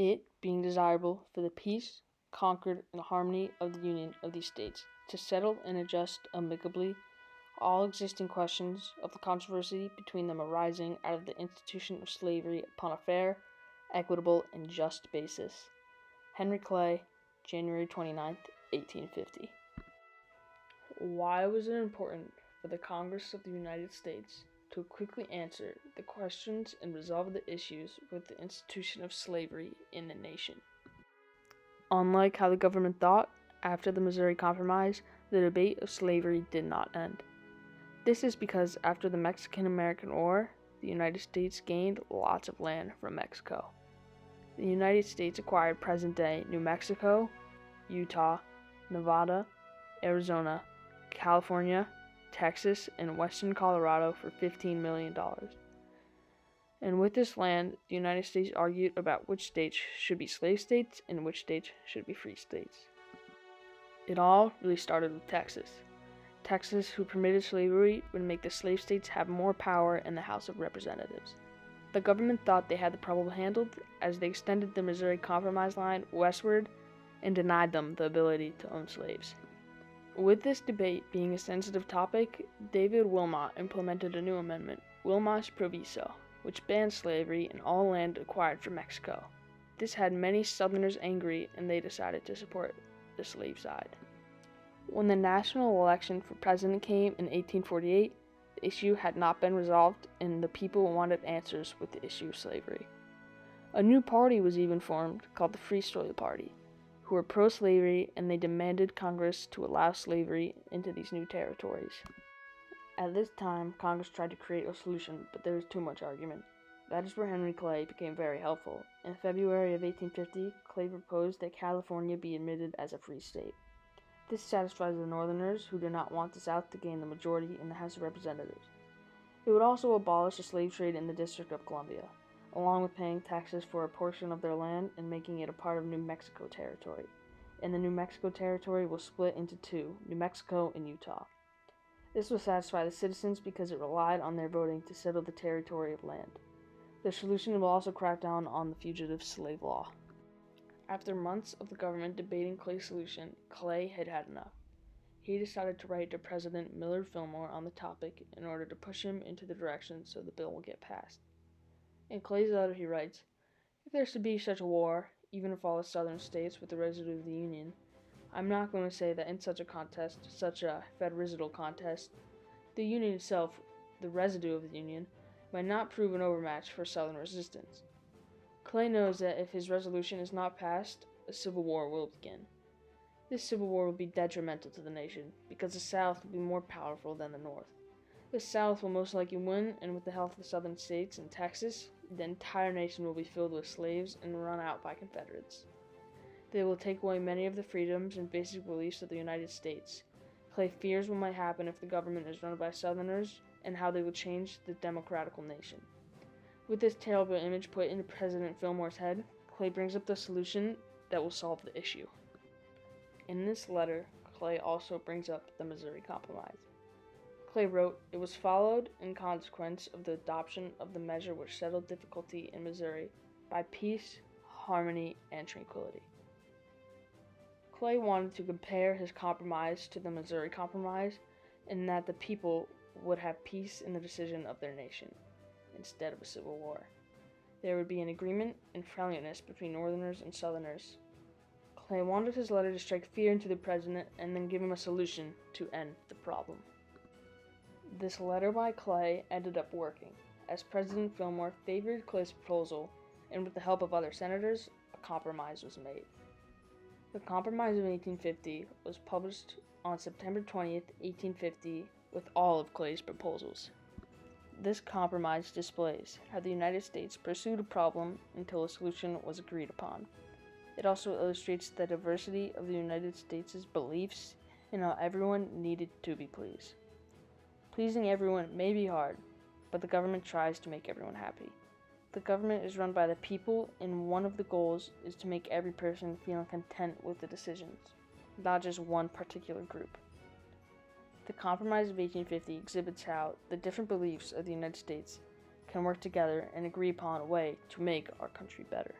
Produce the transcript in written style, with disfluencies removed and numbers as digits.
it being desirable for the peace, concord, and harmony of the Union of these states to settle and adjust amicably all existing questions of the controversy between them arising out of the institution of slavery upon a fair, equitable, and just basis. Henry Clay, January 29th, 1850. Why was it important for the Congress of the United States to quickly answer the questions and resolve the issues with the institution of slavery in the nation? Unlike how the government thought, after the Missouri Compromise, the debate of slavery did not end. This is because after the Mexican-American War, the United States gained lots of land from Mexico. The United States acquired present-day New Mexico, Utah, Nevada, Arizona, California, Texas, and western Colorado for $15 million. And with this land, the United States argued about which states should be slave states and which states should be free states. It all really started with Texas. Texas, who permitted slavery, would make the slave states have more power in the House of Representatives. The government thought they had the problem handled as they extended the Missouri Compromise line westward and denied them the ability to own slaves. With this debate being a sensitive topic, David Wilmot implemented a new amendment, Wilmot's Proviso, which banned slavery in all land acquired from Mexico. This had many Southerners angry, and they decided to support the slave side. When the national election for president came in 1848, the issue had not been resolved, and the people wanted answers with the issue of slavery. A new party was even formed called the Free Soil Party, who were pro-slavery, and they demanded Congress to allow slavery into these new territories. At this time, Congress tried to create a solution, but there was too much argument. That is where Henry Clay became very helpful. In February of 1850, Clay proposed that California be admitted as a free state. This satisfies the Northerners who did not want the South to gain the majority in the House of Representatives. It would also abolish the slave trade in the District of Columbia, along with paying taxes for a portion of their land and making it a part of New Mexico Territory. And the New Mexico Territory will split into two, New Mexico and Utah. This will satisfy the citizens because it relied on their voting to settle the territory of land. The solution will also crack down on the fugitive slave law. After months of the government debating Clay's solution, Clay had had enough. He decided to write to President Millard Fillmore on the topic in order to push him into the direction so the bill will get passed. In Clay's letter he writes, "If there should be such a war, even if all the southern states with the residue of the Union, I'm not going to say that in such a contest, such a fratricidal contest, the Union itself, the residue of the Union, might not prove an overmatch for Southern resistance." Clay knows that if his resolution is not passed, a civil war will begin. This civil war will be detrimental to the nation, because the South will be more powerful than the North. The South will most likely win, and with the help of the southern states and Texas, the entire nation will be filled with slaves and run out by Confederates. They will take away many of the freedoms and basic beliefs of the United States. Clay fears what might happen if the government is run by Southerners and how they will change the democratical nation. With this terrible image put into President Fillmore's head, Clay brings up the solution that will solve the issue. In this letter, Clay also brings up the Missouri Compromise. Clay wrote, "It was followed in consequence of the adoption of the measure which settled difficulty in Missouri by peace, harmony, and tranquility." Clay wanted to compare his compromise to the Missouri Compromise, and that the people would have peace in the decision of their nation, instead of a civil war. There would be an agreement and friendliness between Northerners and Southerners. Clay wanted his letter to strike fear into the president and then give him a solution to end the problem. This letter by Clay ended up working, as President Fillmore favored Clay's proposal, and with the help of other senators, a compromise was made. The Compromise of 1850 was published on September 20th, 1850, with all of Clay's proposals. This compromise displays how the United States pursued a problem until a solution was agreed upon. It also illustrates the diversity of the United States' beliefs and how everyone needed to be pleased. Pleasing everyone may be hard, but the government tries to make everyone happy. The government is run by the people, and one of the goals is to make every person feel content with the decisions, not just one particular group. The Compromise of 1850 exhibits how the different beliefs of the United States can work together and agree upon a way to make our country better.